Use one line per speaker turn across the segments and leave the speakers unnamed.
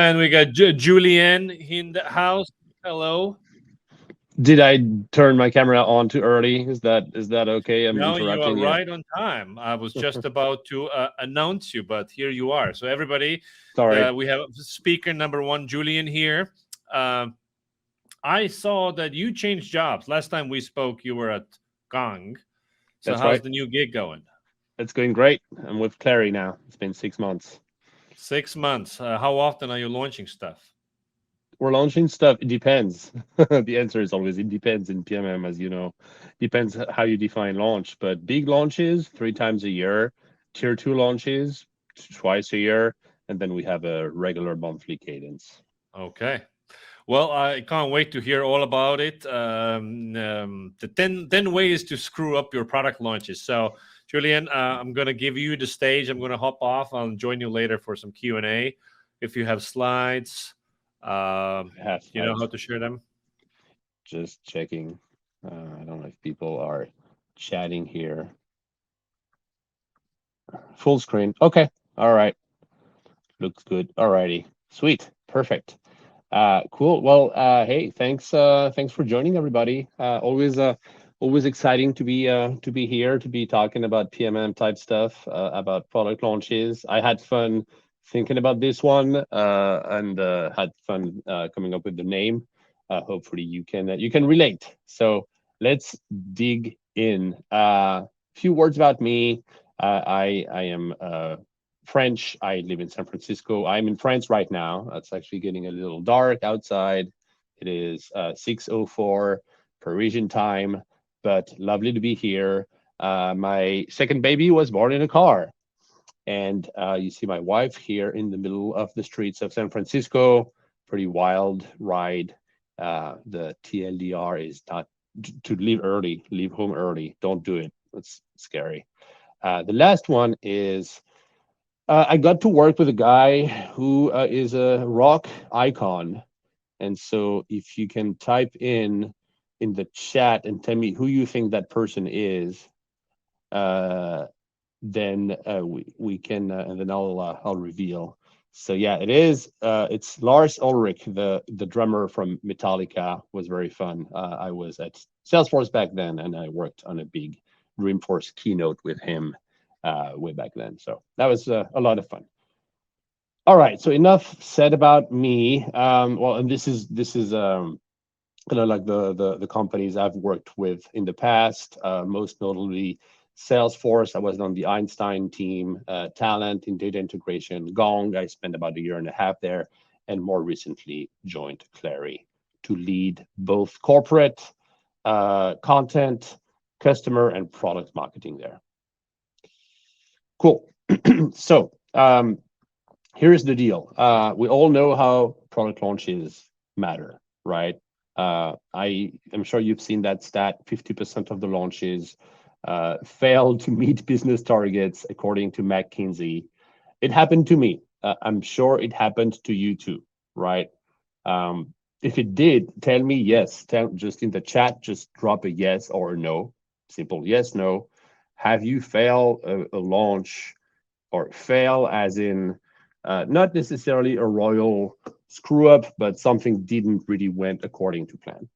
And we got Julien in the house. Hello.
Did I turn my camera on too early? Is that okay? I'm
No, you are
interrupting you.
right on time. I was just about to announce you, but here you are. So everybody,
Sorry.
we have speaker number one, Julien here. Um I saw that you changed jobs. Last time we spoke, you were at Gong. So
That's
how's
right.
the new gig going?
It's going great. I'm with Clary now. It's been 6 months.
6 months. How often are you launching stuff?
We're launching stuff. It depends. The answer is always it depends in PMM, as you know. Depends how you define launch. But big launches, 3 times a year. Tier two launches, twice a year. And then we have a regular monthly cadence.
Okay. Well, I can't wait to hear all about it. The 10 ways to screw up your product launches. So, Julian, I'm going to give you the stage. I'm going to hop off. I'll join you later for some Q&A. If you have slides,
Half
you know how
slides.
to share them?
Just checking. I don't know if people are chatting here. Full screen. Okay. All right. Looks good. All righty. Sweet. Perfect. Cool. Well, hey, thanks for joining everybody. Always exciting to be here, to be talking about PMM type stuff, about product launches. I had fun thinking about this one, and had fun coming up with the name. Hopefully you can relate. So let's dig in. Few words about me. I am French. I live in San Francisco. I'm in France right now. It's actually getting a little dark outside. It is 6:04 Parisian time, but lovely to be here. My second baby was born in a car, and you see my wife here in the middle of the streets of San Francisco. Pretty wild ride. The TLDR is not to leave early, leave home early. Don't do it. It's scary. The last one is I got to work with a guy who is a rock icon. And so if you can type in the chat and tell me who you think that person is, uh, then we can, and then I'll reveal. So yeah, it is. It's Lars Ulrich, the drummer from Metallica. Was very fun. I was at Salesforce back then, and I worked on a big Dreamforce keynote with him way back then. So that was a lot of fun. All right, so enough said about me. Well, and this is kind of like the companies I've worked with in the past, most notably Salesforce. I was on the Einstein team, talent in data integration. Gong, I spent about a year and a half there, and more recently joined Clary to lead both corporate content, customer, and product marketing there. Cool. So here's the deal. We all know how product launches matter, right? I am sure you've seen that stat. 50% of the launches fail to meet business targets, according to McKinsey. It happened to me. I'm sure it happened to you too, right? If it did, tell me yes. Tell just in the chat, just drop a yes or a no. Simple yes, no. Have you failed a launch, or fail as in not necessarily a royal screw up, but something didn't really went according to plan?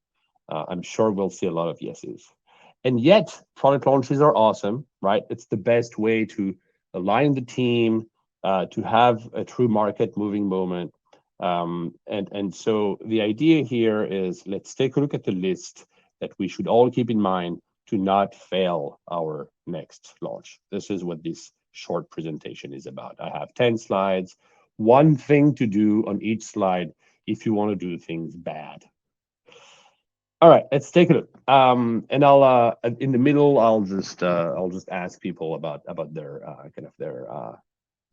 I'm sure we'll see a lot of yeses. And yet, product launches are awesome, right? It's the best way to align the team, to have a true market moving moment. And so the idea here is, let's take a look at the list that we should all keep in mind to not fail our next launch. This is what this short presentation is about. I have 10 slides, one thing to do on each slide if you want to do things bad. All right, let's take a look. And I'll in the middle, I'll just ask people about their kind of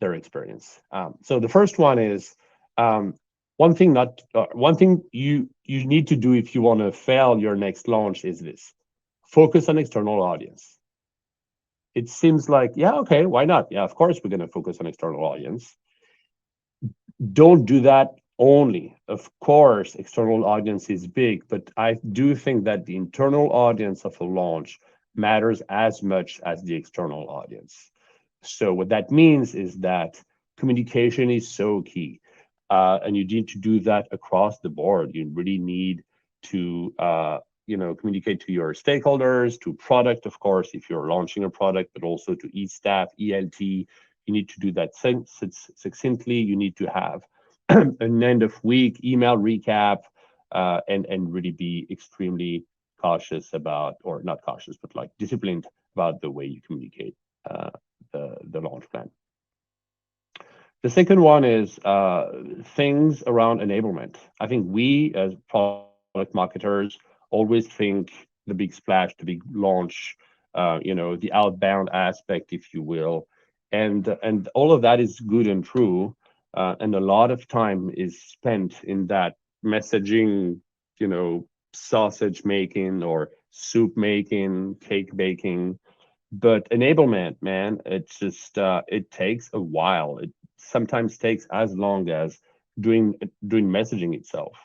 their experience. So the first one is one thing you need to do if you want to fail your next launch is this: focus on external audience. It seems like, yeah, okay, why not? Yeah, of course we're going to focus on external audience. Don't do that only. Of course, external audience is big, but I do think that the internal audience of a launch matters as much as the external audience. So what that means is that communication is so key. and you need to do that across the board. You really need to communicate to your stakeholders, to product, of course, if you're launching a product, but also to e-staff, ELT. You need to do that succinctly. You need to have an end of week email recap, and really be extremely cautious about, or not cautious, but like disciplined about the way you communicate the launch plan. The second one is things around enablement. I think we as product marketers always think the big splash, the big launch, the outbound aspect, if you will, and all of that is good and true, and a lot of time is spent in that messaging, sausage making or soup making, cake baking. But enablement, man, it's just it takes a while. It sometimes takes as long as doing messaging itself.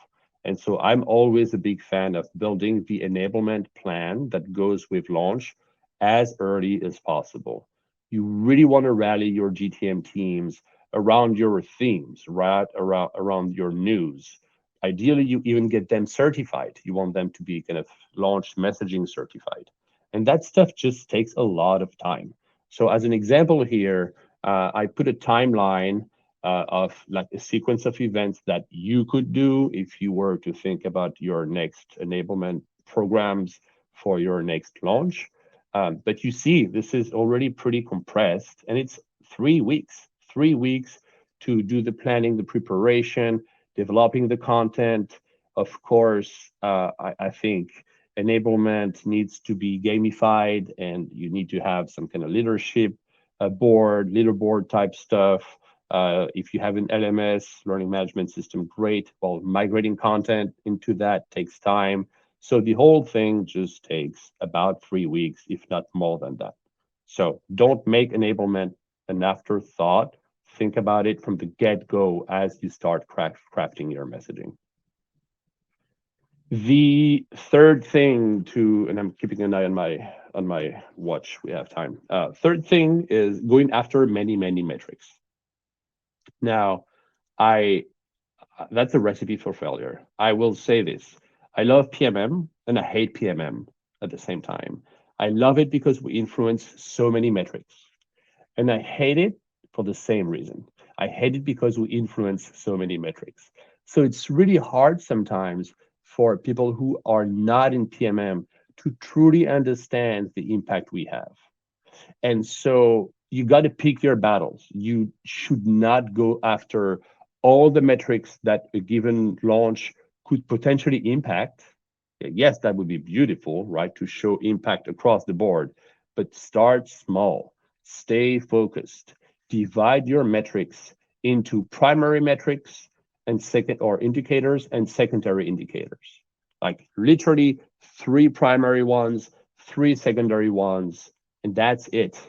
And so I'm always a big fan of building the enablement plan that goes with launch as early as possible. You really want to rally your GTM teams around your themes, right? Around your news. Ideally, you even get them certified. You want them to be kind of launch messaging certified. And that stuff just takes a lot of time. So as an example here, I put a timeline of like a sequence of events that you could do if you were to think about your next enablement programs for your next launch. But you see, this is already pretty compressed, and it's 3 weeks. 3 weeks to do the planning, the preparation, developing the content. Of course, I think enablement needs to be gamified, and you need to have some kind of leadership board, leaderboard type stuff. If you have an LMS, learning management system, great. Well, migrating content into that takes time. So the whole thing just takes about 3 weeks, if not more than that. So don't make enablement an afterthought. Think about it from the get-go as you start crafting your messaging. The third thing to, and I'm keeping an eye on my watch, we have time. Third thing is going after many metrics. Now, that's a recipe for failure. I will say this. I love PMM and I hate PMM at the same time. I love it because we influence so many metrics. And I hate it for the same reason. I hate it because we influence so many metrics. So it's really hard sometimes for people who are not in PMM to truly understand the impact we have. And so you got to pick your battles. You should not go after all the metrics that a given launch could potentially impact. Yes, that would be beautiful, right? To show impact across the board, but start small, stay focused, divide your metrics into primary metrics and second or indicators and secondary indicators. Like literally 3 primary ones, 3 secondary ones, and that's it.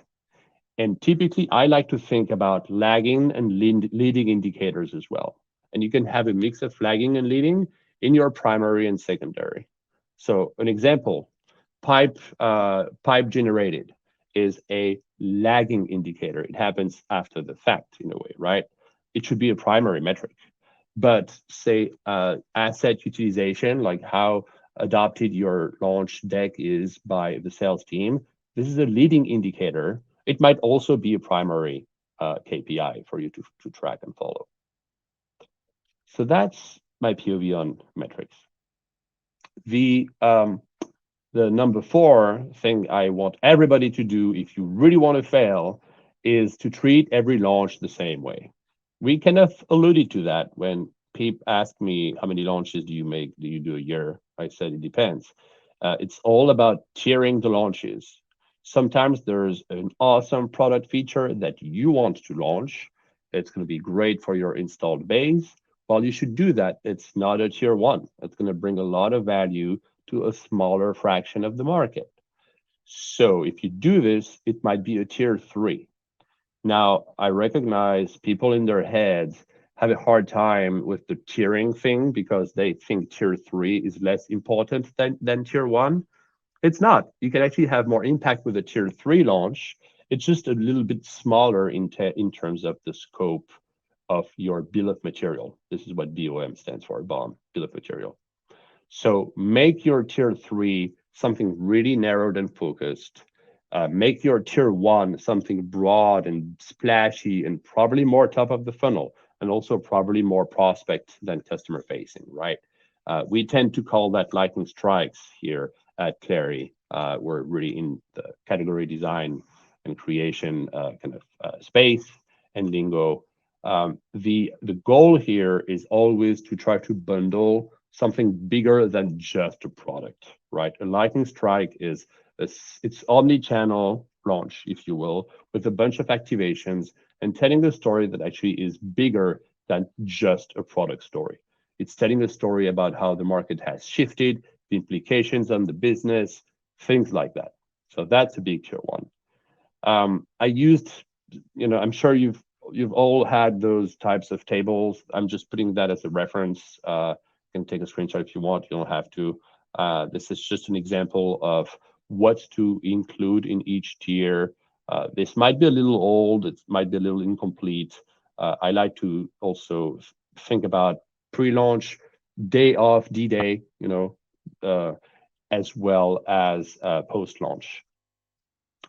And typically, I like to think about lagging and leading indicators as well. And you can have a mix of lagging and leading in your primary and secondary. So an example, pipe generated is a lagging indicator. It happens after the fact in a way, right? It should be a primary metric. But say asset utilization, like how adopted your launch deck is by the sales team, this is a leading indicator. It might also be a primary KPI for you to track and follow. So that's my POV on metrics. The number 4 thing I want everybody to do if you really want to fail is to treat every launch the same way. We kind of alluded to that when people ask me, how many launches do you do a year? I said, it depends. It's all about tiering the launches. Sometimes there's an awesome product feature that you want to launch. It's going to be great for your installed base. Well, you should do that. It's not a tier 1. It's going to bring a lot of value to a smaller fraction of the market. So if you do this, it might be a tier 3. Now, I recognize people in their heads have a hard time with the tiering thing because they think tier 3 is less important than tier 1. It's not. You can actually have more impact with a tier 3 launch. It's just a little bit smaller in terms of the scope of your bill of material. This is what BOM stands for, BOM, bill of material. So make your tier 3 something really narrowed and focused. Make your tier 1 something broad and splashy and probably more top of the funnel, and also probably more prospect than customer facing, right? We tend to call that lightning strikes here at Clary. We're really in the category design and creation kind of space and lingo. The goal here is always to try to bundle something bigger than just a product, right? A lightning strike is it's omni-channel launch, if you will, with a bunch of activations and telling a story that actually is bigger than just a product story. It's telling a story about how the market has shifted, the implications on the business, things like that. So that's a big tier 1. I used, I'm sure you've all had those types of tables. I'm just putting that as a reference. You can take a screenshot if you want. You don't have to. This is just an example of what to include in each tier. This might be a little old. It might be a little incomplete. I like to also think about pre-launch, day of, D-Day, as well as post-launch.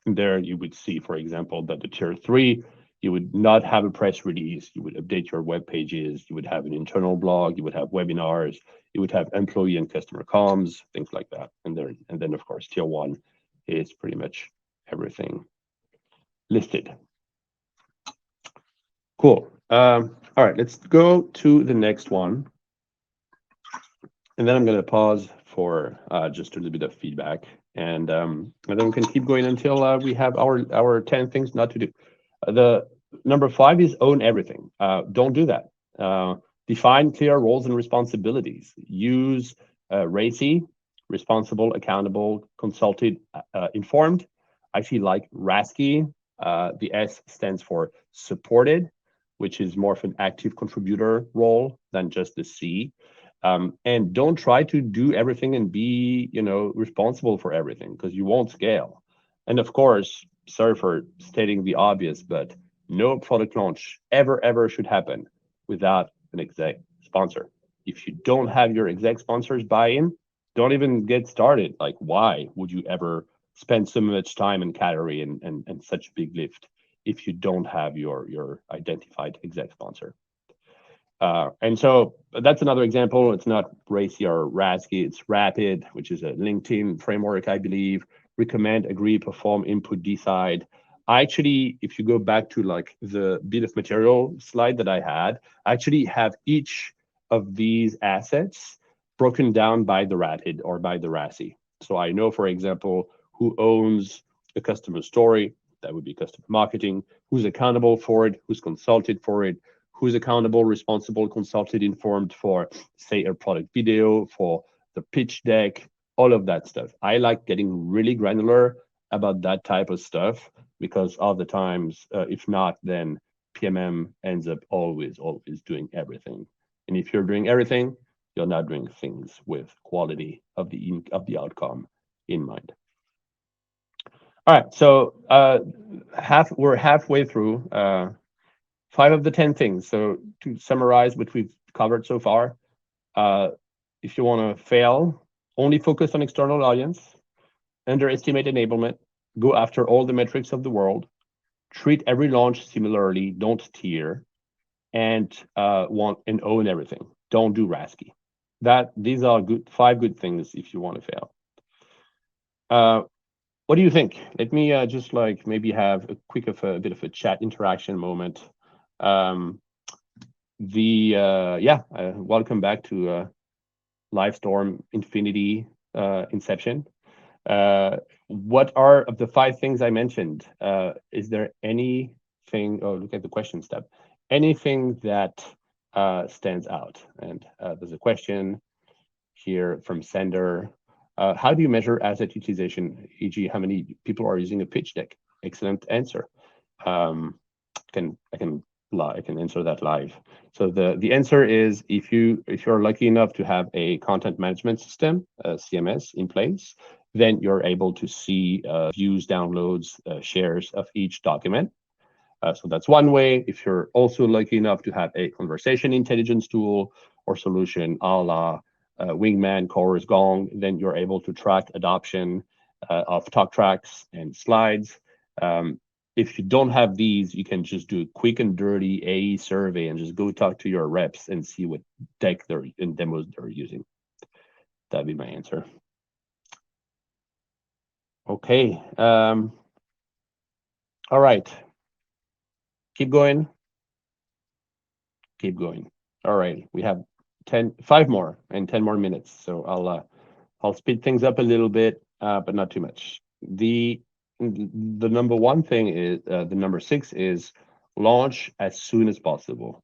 There you would see, for example, that the tier 3, you would not have a press release. You would update your web pages. You would have an internal blog. You would have webinars. You would have employee and customer comms, things like that. And then of course, tier 1 is pretty much everything listed. Cool. All right, let's go to the next one. And then I'm going to pause for just a little bit of feedback. And then we can keep going until we have our 10 things not to do. The number 5 is own everything. Don't do that. Define clear roles and responsibilities. Use RACI, responsible, accountable, consulted, informed. I actually like RASCI. The S stands for supported, which is more of an active contributor role than just the C. And don't try to do everything and be, responsible for everything, because you won't scale. And of course, sorry for stating the obvious, but no product launch ever should happen without an exec sponsor. If you don't have your exec sponsors buy-in, don't even get started. Like, why would you ever spend so much time and calorie and such a big lift if you don't have your identified exec sponsor? And so that's another example. It's not RACI or RASCI, it's RAPID, which is a LinkedIn framework, I believe. Recommend, agree, perform, input, decide. I actually, if you go back to like the bill of material slide that I had, I actually have each of these assets broken down by the RAPID or by the RACI. So I know, for example, who owns a customer story, that would be customer marketing, who's accountable for it, who's consulted for it, who's accountable, responsible, consulted, informed for, say, a product video, for the pitch deck, all of that stuff. I like getting really granular about that type of stuff because other times, if not, then PMM ends up always doing everything. And if you're doing everything, you're not doing things with quality of the outcome in mind. All right, so we're halfway through 5 of the 10 things. So to summarize what we've covered so far, if you want to fail, only focus on external audience, underestimate enablement, go after all the metrics of the world, treat every launch similarly, don't tier, and own everything. Don't do RASCI. These are 5 good things if you want to fail. What do you think? Let me just maybe have a bit of a chat interaction moment. Welcome back to Livestorm Infinity Inception. What are of the 5 things I mentioned? Is there anything? Oh, look at the questions tab. Anything that stands out? And there's a question here from sender. How do you measure asset utilization? E.g., how many people are using a pitch deck? Excellent answer. I can answer that live. So the answer is if you're lucky enough to have a content management system, CMS in place, then you're able to see views, downloads, shares of each document. So that's one way. If you're also lucky enough to have a conversation intelligence tool or solution a la Wingman, Chorus, Gong, then you're able to track adoption of talk tracks and slides. If you don't have these, you can just do a quick and dirty AE survey and just go talk to your reps and see what tech and demos they're using. That'd be my answer. Okay. All right. Keep going. Keep going. All right. We have 5 more and 10 more minutes. So I'll speed things up a little bit, but not too much. The number one thing is the number 6 is launch as soon as possible.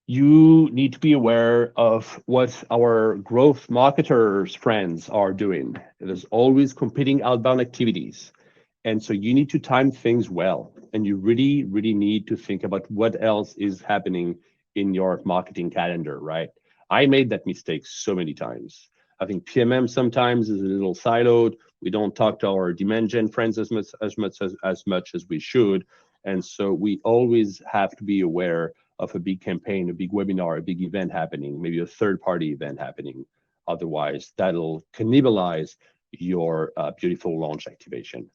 You need to be aware of what our growth marketers friends are doing. There's always competing outbound activities. And so you need to time things well. And you really, really need to think about what else is happening in your marketing calendar, right? I made that mistake so many times. I think PMM sometimes is a little siloed. We don't talk to our demand gen friends as much as we should. And so we always have to be aware of a big campaign, a big webinar, a big event happening, maybe a third-party event happening. Otherwise, that'll cannibalize your beautiful launch activation.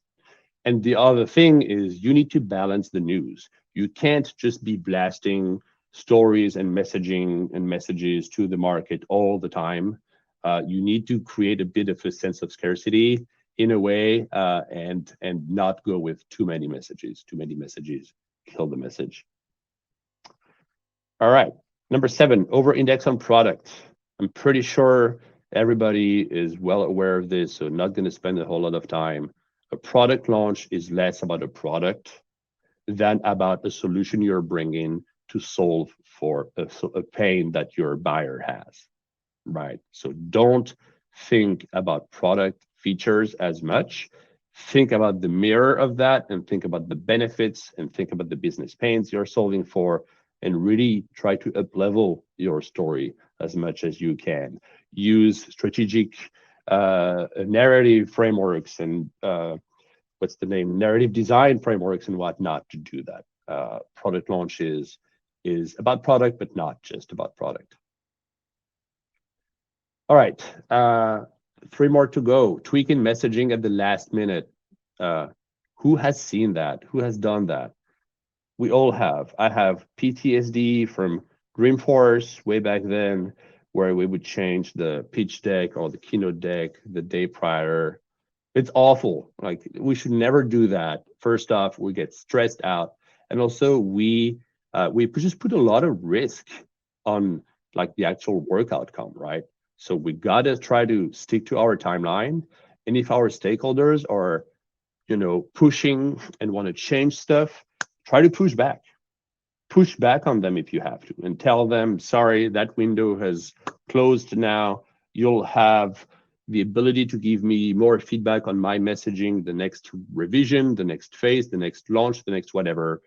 And the other thing is you need to balance the news. You can't just be blasting stories and messaging and messages to the market all the time. You need to create a bit of a sense of scarcity in a way, and not go with too many messages. Too many messages kill the message. All right, number 7, over-index on product. I'm pretty sure everybody is well aware of this, so not going to spend a whole lot of time. A product launch is less about a product than about a solution you're bringing to solve for a pain that your buyer has, right? So don't think about product features as much. Think about the mirror of that and think about the benefits and think about the business pains you're solving for, and really try to up-level your story as much as you can. Use strategic narrative frameworks and narrative design frameworks and whatnot to do that. Product launch is about product, but not just about product. All right, 3 more to go. Tweaking messaging at the last minute. Who has seen that? Who has done that? We all have. I have PTSD from Dreamforce way back then, where we would change the pitch deck or the keynote deck the day prior. It's awful. Like, we should never do that. First off, we get stressed out, and also we just put a lot of risk on like the actual work outcome, right? So we gotta try to stick to our timeline. And if our stakeholders are, pushing and want to change stuff, try to push back. Push back on them if you have to, and tell them, sorry, that window has closed now. You'll have the ability to give me more feedback on my messaging, the next revision, the next phase, the next launch, the next whatever.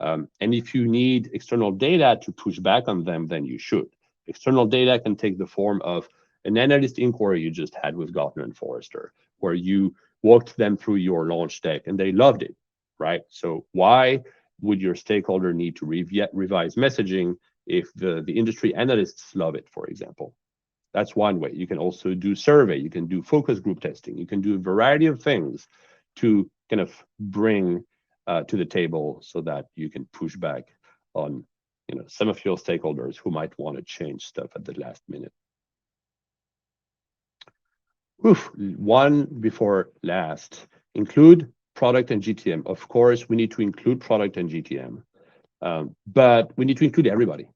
And if you need external data to push back on them, then you should. External data can take the form of an analyst inquiry you just had with Gartner and Forrester, where you walked them through your launch deck and they loved it, right? So why would your stakeholder need to revise messaging if the industry analysts love it, for example? That's one way. You can also do survey. You can do focus group testing. You can do a variety of things to kind of bring to the table so that you can push back on some of your stakeholders who might want to change stuff at the last minute. One before last, include product and GTM. Of course, we need to include product and GTM, but we need to include everybody.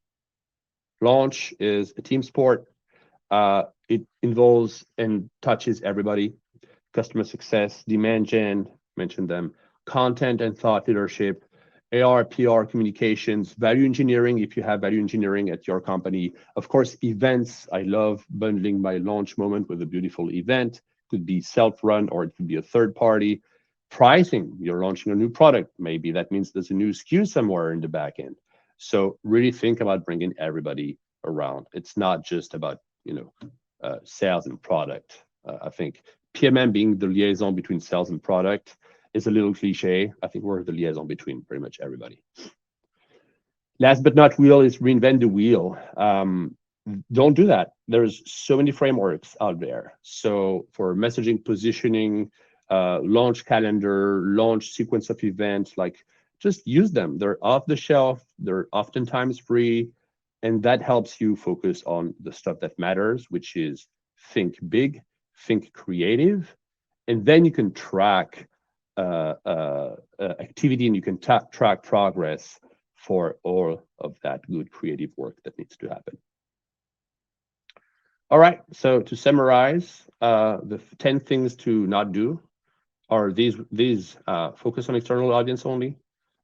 Launch is a team sport. It involves and touches everybody. Customer success, demand gen, mentioned them, content and thought leadership, AR, PR, communications, value engineering, if you have value engineering at your company. Of course, events. I love bundling my launch moment with a beautiful event. Could be self-run or it could be a third party. Pricing, you're launching a new product. Maybe that means there's a new SKU somewhere in the back end. So really think about bringing everybody around. It's not just about sales and product. I think PMM being the liaison between sales and product is a little cliche. I think we're the liaison between pretty much everybody. Last but not least is reinvent the wheel. Don't do that. There's so many frameworks out there. So for messaging, positioning, launch calendar, launch sequence of events, like just use them. They're off the shelf. They're oftentimes free. And that helps you focus on the stuff that matters, which is think big, think creative. And then you can track activity and you can track progress for all of that good creative work that needs to happen. All right, so to summarize, the 10 things to not do are these focus on external audience only,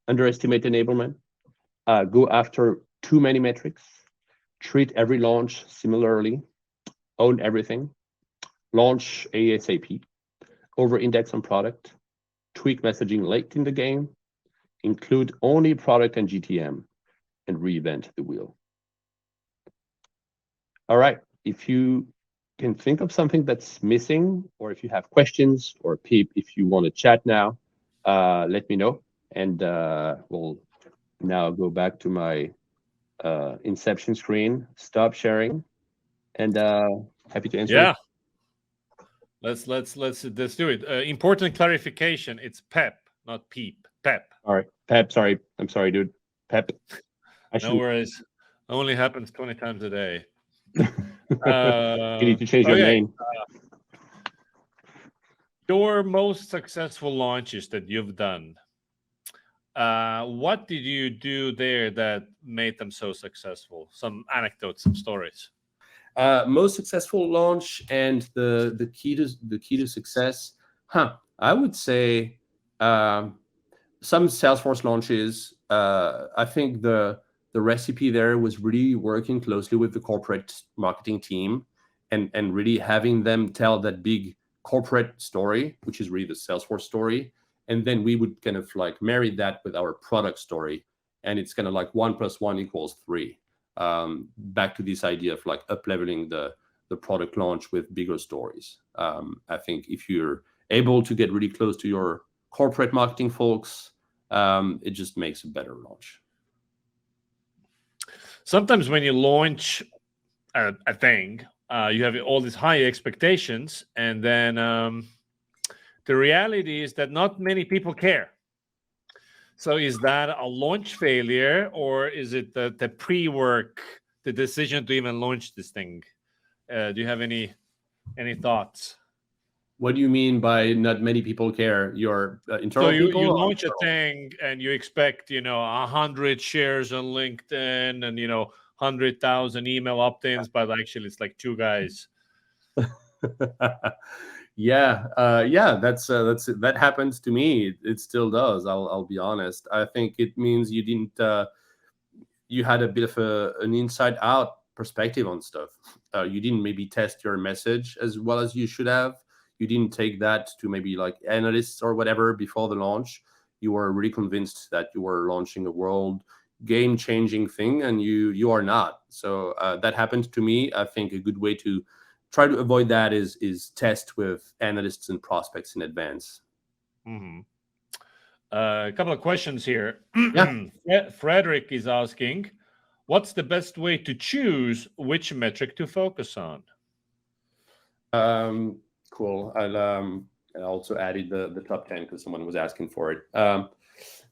underestimate enablement, go after too many metrics, treat every launch similarly, own everything, launch ASAP, over-index on product, tweak messaging late in the game, include only product and GTM, and reinvent the wheel. All right, if you can think of something that's missing, or if you have questions, or if you want to chat now, let me know, and we'll now go back to my Inception screen, stop sharing, and happy to answer.
Yeah, let's do it. Important clarification: it's PEP, not PEEP. PEP.
All right, Pep. Sorry, I'm sorry, dude. Pep.
No worries. Only happens 20 times a day.
You need to change your name.
Your most successful launches that you've done. What did you do there that made them so successful? Some anecdotes, some stories.
Most successful launch and the key to success. I would say some Salesforce launches. I think the recipe there was really working closely with the corporate marketing team and really having them tell that big corporate story, which is really the Salesforce story. And then we would kind of like marry that with our product story. And it's kind of like 1 + 1 = 3. Back to this idea of like up-leveling the product launch with bigger stories. I think if you're able to get really close to your corporate marketing folks, it just makes a better launch.
Sometimes when you launch a thing, you have all these high expectations, and then the reality is that not many people care. So is that a launch failure, or is it the pre-work, the decision to even launch this thing? Do you have any thoughts?
What do you mean by not many people care? Your internal people?
So you launch a thing and you expect 100 shares on LinkedIn and 100,000 email opt-ins, but actually it's like 2 guys.
Yeah, that happens to me. It still does. I'll be honest. I think it means you didn't. You had a bit of an inside-out perspective on stuff. You didn't maybe test your message as well as you should have. You didn't take that to maybe like analysts or whatever before the launch. You were really convinced that you were launching a world game-changing thing, and you are not. So that happened to me. I think a good way to try to avoid that is test with analysts and prospects in advance.
Mm-hmm. A couple of questions here.
Yeah.
Frederick is asking, what's the best way to choose which metric to focus on?
Cool. I also added the top 10 because someone was asking for it.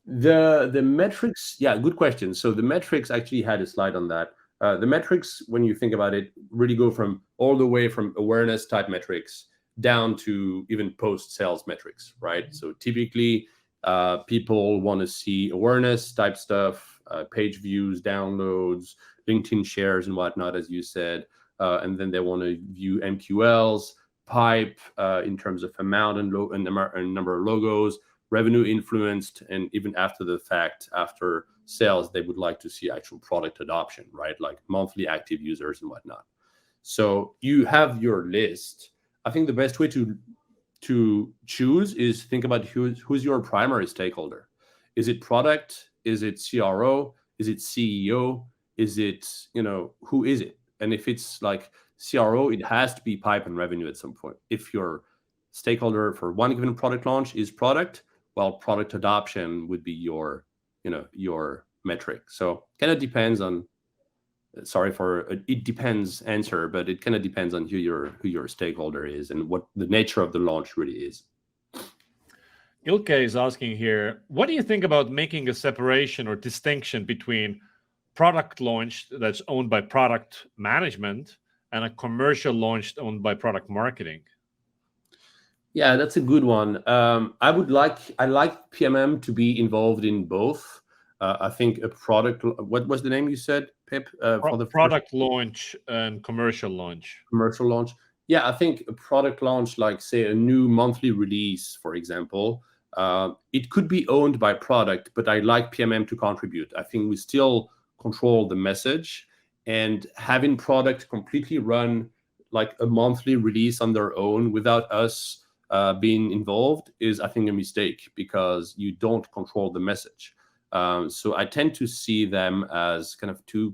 The metrics, yeah, good question. So the metrics actually had a slide on that. The metrics, when you think about it, really go from all the way from awareness type metrics down to even post-sales metrics, right? So typically, people want to see awareness type stuff, page views, downloads, LinkedIn shares and whatnot, as you said. And then they want to view MQLs, pipe in terms of amount and number of logos, revenue influenced, and even after the fact, after sales, they would like to see actual product adoption, right? Like monthly active users and whatnot. So you have your list. I think the best way to choose is think about who's your primary stakeholder. Is it product? Is it CRO? Is it CEO? Is it, who is it? And if it's like CRO, it has to be pipe and revenue at some point. If your stakeholder for one given product launch is product, while product adoption would be your metric. So kind of depends on. Sorry for it depends answer, but it kind of depends on who your stakeholder is and what the nature of the launch really is.
Ilke is asking here, what do you think about making a separation or distinction between product launch that's owned by product management and a commercial launch owned by product marketing?
Yeah, that's a good one. I like PMM to be involved in both. I think a product. What was the name you said, Pip?
For the product launch and commercial launch.
Commercial launch. Yeah, I think a product launch, like say a new monthly release, for example, it could be owned by product, but I like PMM to contribute. I think we still control the message, and having product completely run like a monthly release on their own without us being involved is, I think, a mistake, because you don't control the message. So I tend to see them as kind of two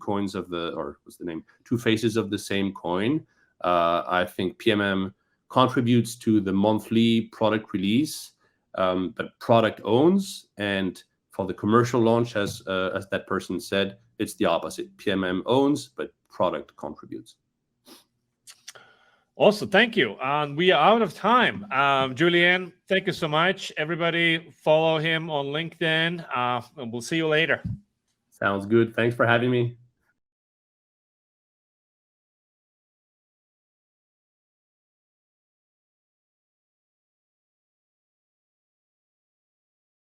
faces of the same coin. I think PMM contributes to the monthly product release, but product owns. And for the commercial launch, as that person said, it's the opposite. PMM owns, but product contributes.
Also, thank you. We are out of time. Julien, thank you so much. Everybody follow him on LinkedIn, and we'll see you later.
Sounds good. Thanks for having me.